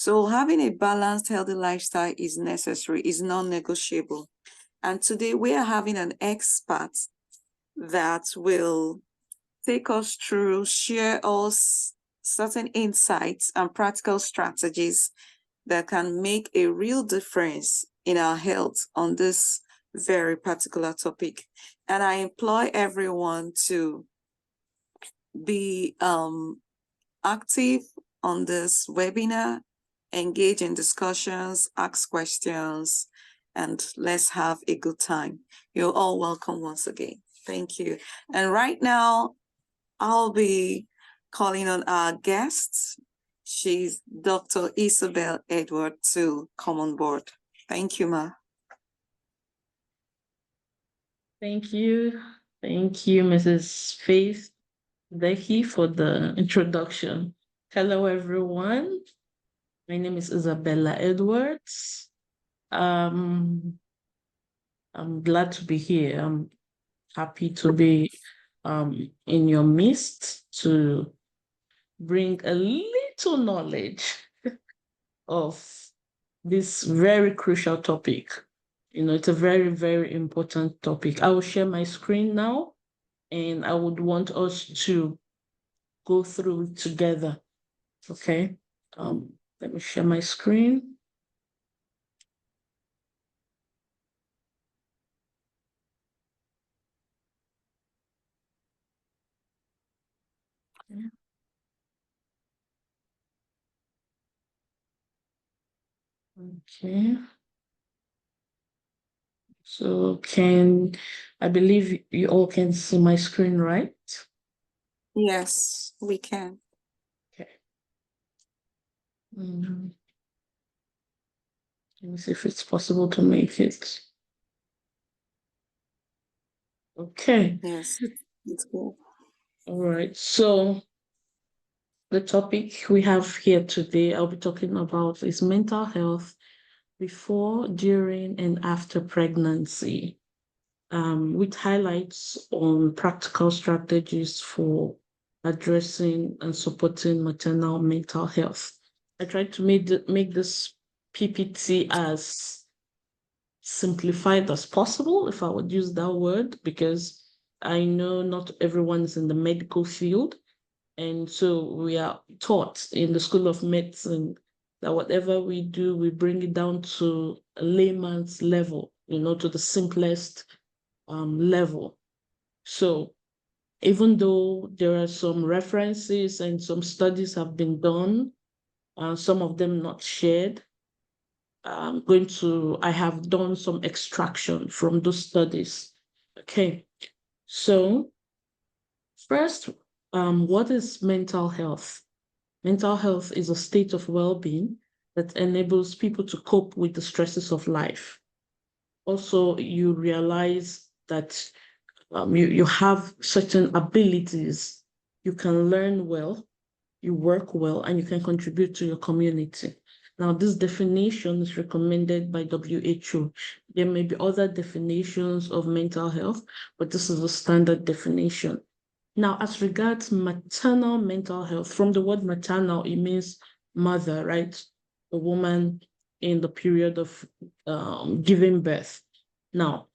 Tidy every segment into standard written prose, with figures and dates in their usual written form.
So having a balanced, healthy lifestyle is necessary, is non-negotiable. And today we are having an expert that will take us through, share us certain insights and practical strategies that can make a real difference in our health on this very particular topic. And I implore everyone to be active on this webinar, engage in discussions, ask questions, and let's have a good time. You're all welcome once again. Thank you. And right now, I'll be calling on our guest. She's Dr. Isabella Edward to come on board. Thank you, Ma. Thank you. Thank you, Mrs. Faith Becky, for the introduction. Hello, everyone. My name is Isabella Edwards. I'm glad to be here. I'm happy to be in your midst to bring a little knowledge of this very crucial topic. You know, it's a very, very important topic. I will share my screen now, and I would want us to go through it together. Okay. Let me share my screen. Okay. So I believe you all can see my screen, right? Yes, we can. Okay. Let me see if it's possible to make it. Okay. Yes, it's good. All right. So the topic we have here today, I'll be talking about is mental health before, during, and after pregnancy, with highlights on practical strategies for addressing and supporting maternal mental health. I tried to make this PPT as simplified as possible, if I would use that word, because I know not everyone is in the medical field. And so we are taught in the School of Medicine that whatever we do, we bring it down to a layman's level, you know, to the simplest level. So even though there are some references and some studies have been done, some of them not shared, I have done some extraction from those studies. Okay, so first, what is mental health? Mental health is a state of well-being that enables people to cope with the stresses of life. Also, you realize that you have certain abilities, you can learn well, you work well, and you can contribute to your community. Now, this definition is recommended by WHO. There may be other definitions of mental health, but this is a standard definition. Now, as regards maternal mental health, from the word maternal, it means mother, right? A woman in the period of giving birth. Now,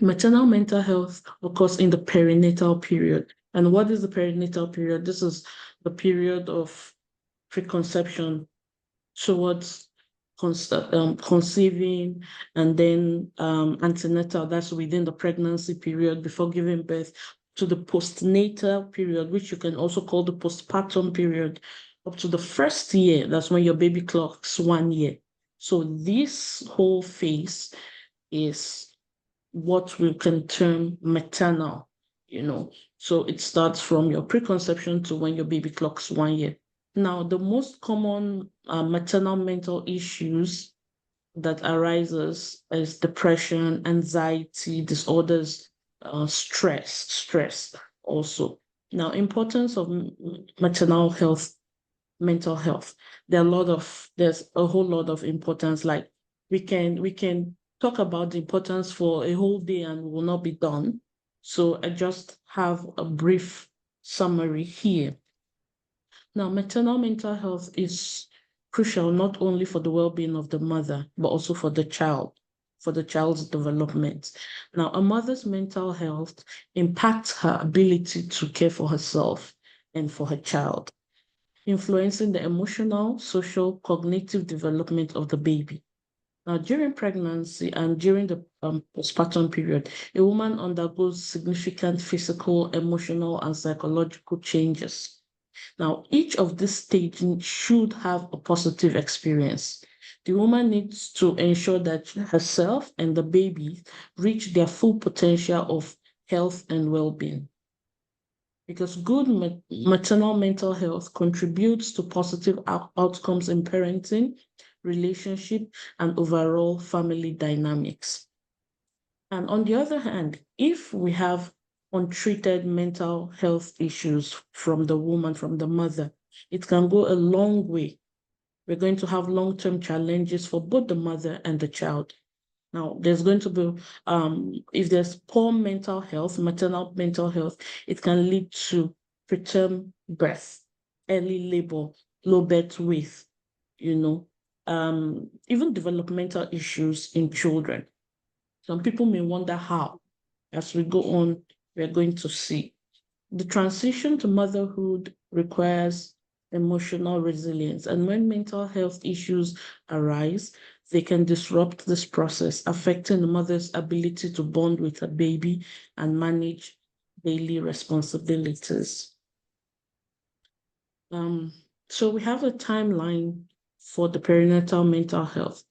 maternal mental health occurs in the perinatal period. And what is the perinatal period? This is the period of preconception towards conceiving, and then antenatal, that's within the pregnancy period before giving birth, to the postnatal period, which you can also call the postpartum period, up to the first year. That's when your baby clocks 1 year. So this whole phase is what we can term maternal, you know. So it starts from your preconception to when your baby clocks 1 year. Now, the most common maternal mental issues that arises is depression, anxiety, disorders, stress also. Now, importance of maternal health, mental health. There's a whole lot of importance. Like we can talk about the importance for a whole day and will not be done. So I just have a brief summary here. Now, maternal mental health is crucial not only for the well-being of the mother, but also for the child, for the child's development. Now, a mother's mental health impacts her ability to care for herself and for her child, influencing the emotional, social, cognitive development of the baby. Now, during pregnancy and during the postpartum period, a woman undergoes significant physical, emotional, and psychological changes. Now, each of these stages should have a positive experience. The woman needs to ensure that herself and the baby reach their full potential of health and well-being. Because good maternal mental health contributes to positive outcomes in parenting, relationship, and overall family dynamics. And on the other hand, if we have untreated mental health issues from the woman, from the mother, it can go a long way. We're going to have long-term challenges for both the mother and the child. Now, there's going to be, if there's poor mental health, maternal mental health, it can lead to preterm birth, early labor, low birth weight, even developmental issues in children. Some people may wonder how. As we go on, we're going to see. The transition to motherhood requires emotional resilience. And when mental health issues arise, they can disrupt this process, affecting the mother's ability to bond with her baby and manage daily responsibilities. So we have a timeline for the perinatal mental health.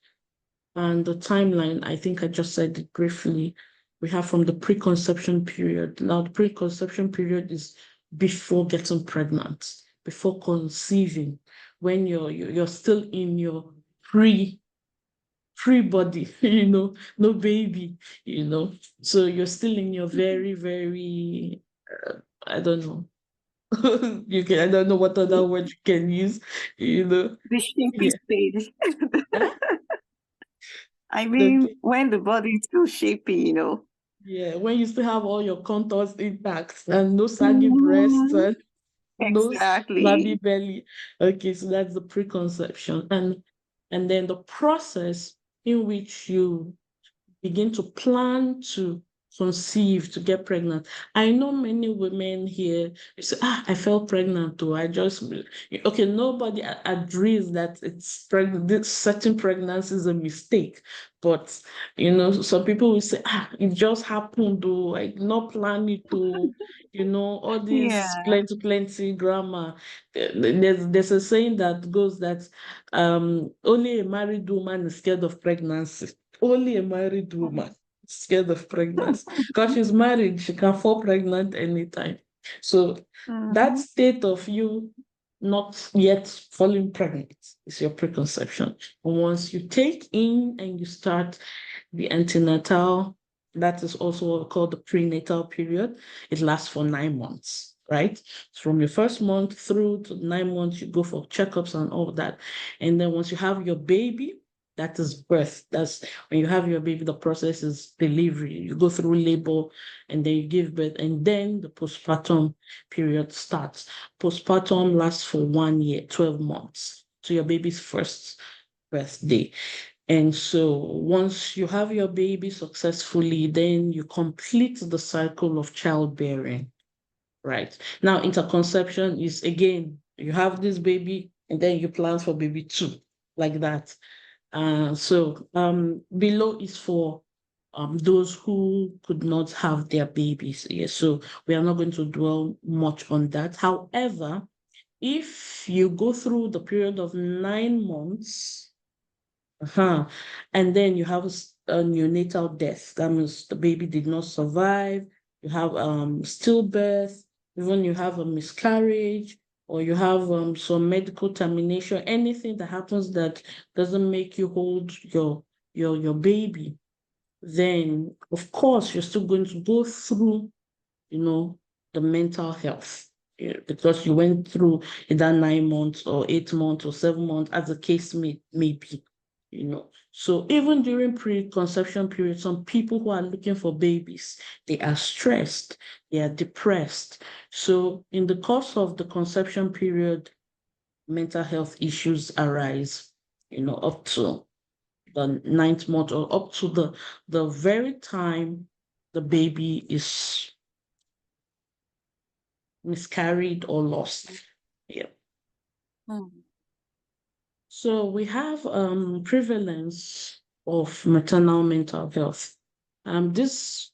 And the timeline, I think I just said it briefly, we have from the preconception period. Now, the preconception period is before getting pregnant, before conceiving, when you're still in your pre-body, no baby, So you're still in your very, very, I don't know. I don't know what other word you can use, The shapy Yeah. stage. Huh? I mean, when the body is still shapy. Yeah, when you still have all your contours intact and no saggy breasts and no flabby Exactly. belly. Okay, so that's the preconception. And then the process in which you begin to plan to conceive, to get pregnant. I know many women here, you say, I felt pregnant too. Okay, nobody agrees that it's pregnant, this certain pregnancy is a mistake. But, some people will say, it just happened though. I did not plan it to, all these Yeah. plenty grammar. There's a saying that goes that only a married woman is scared of pregnancy. Only a married woman is scared of pregnancy. Because she's married, she can fall pregnant anytime. So that Mhm. state of you not yet falling pregnant is your preconception. And once you take in and you start the antenatal, that is also called the prenatal period, it lasts for 9 months, right? From your first month through to 9 months, you go for checkups and all that. And then once you have your baby, that is birth. That's when you have your baby, the process is delivery. You go through labor and then you give birth, and then the postpartum period starts. Postpartum lasts for 1 year, 12 months to your baby's first birthday. And so once you have your baby successfully, then you complete the cycle of childbearing, right? Now, interconception is again, you have this baby and then you plan for baby two, like that. So below is for those who could not have their babies. Yes, so we are not going to dwell much on that. However, if you go through the period of 9 months, and then you have a neonatal death, that means the baby did not survive, you have stillbirth, even you have a miscarriage, or you have some medical termination, anything that happens that doesn't make you hold your baby, then of course you're still going to go through, the mental health. Because you went through either 9 months or 8 months or 7 months, as the case may be, So even during preconception period, some people who are looking for babies, they are stressed, they are depressed. So in the course of the conception period, mental health issues arise, up to the 9th month or up to the very time the baby is miscarried or lost. Yeah. Mm. So we have prevalence of maternal mental health. This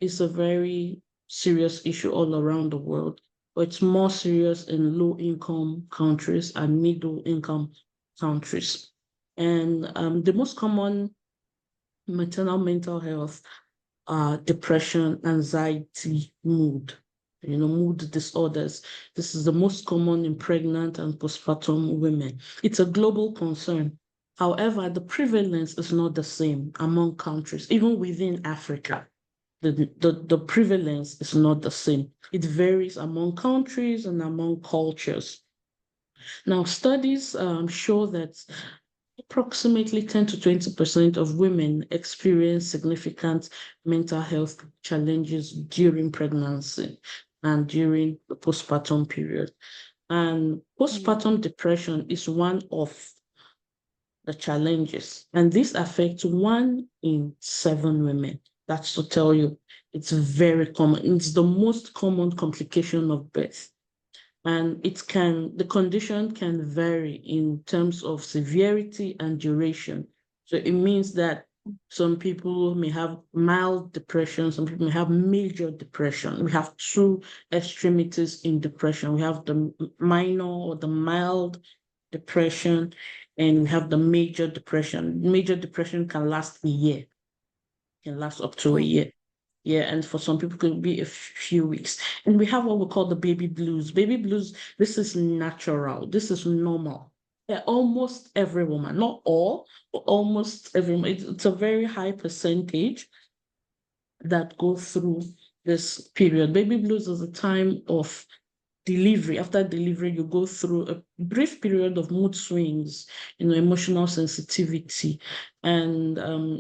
is a very serious issue all around the world, but it's more serious in low-income countries and middle-income countries. And the most common maternal mental health are depression, anxiety, mood disorders. This is the most common in pregnant and postpartum women. It's a global concern. However, the prevalence is not the same among countries, even within Africa. The prevalence is not the same. It varies among countries and among cultures. Now, studies show that approximately 10 to 20% of women experience significant mental health challenges during pregnancy and during the postpartum period. And postpartum depression is one of the challenges, and this affects 1 in 7 women. That's to tell you, it's very common. It's the most common complication of birth, and the condition can vary in terms of severity and duration. So it means that some people may have mild depression, some people may have major depression. We have two extremities in depression. We have the minor or the mild depression, and we have the major depression. Major depression can last a year, can last up to a year. Yeah, and for some people, it could be a few weeks. And we have what we call the baby blues. Baby blues, this is natural. This is normal. Yeah, almost every woman, not all, but almost every woman. It's a very high percentage that go through this period. Baby blues is a time of delivery. After delivery, you go through a brief period of mood swings, emotional sensitivity, and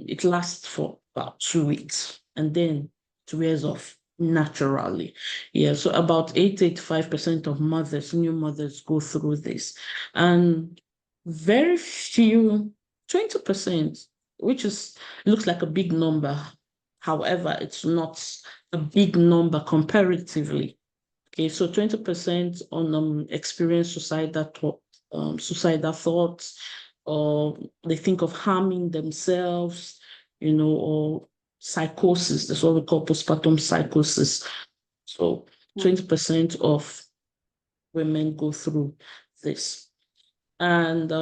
it lasts for about 2 weeks, and then it wears off naturally. Yeah, so about 85% of new mothers go through this, and very few, 20%, which looks like a big number. However, it's not a big number comparatively. Okay, so 20% on experience suicidal thoughts, or they think of harming themselves, or psychosis. That's what we call postpartum psychosis. So 20% of women go through this. And